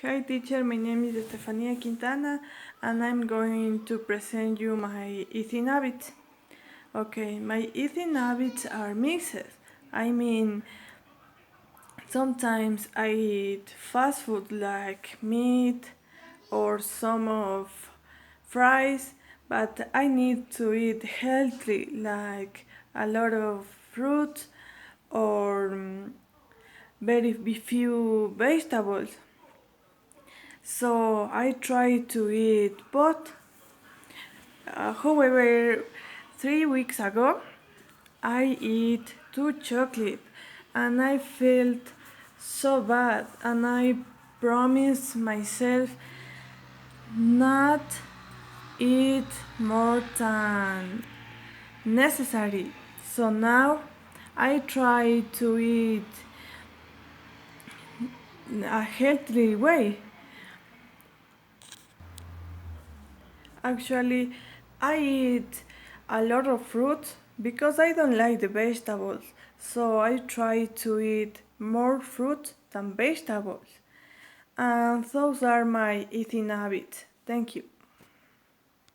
Hi teacher, my name is Estefania Quintana and I'm going to present you my eating habits. Okay, my eating habits are mixed. I mean, sometimes I eat fast food like meat or some of fries, but I need to eat healthy like a lot of fruit or very few vegetables. So I try to eat both. However, 3 weeks ago, I eat two chocolate and I felt so bad and I promised myself not eat more than necessary. So now I try to eat a healthy way. Actually, I eat a lot of fruit because I don't like the vegetables. So I try to eat more fruit than vegetables. And those are my eating habits. Thank you.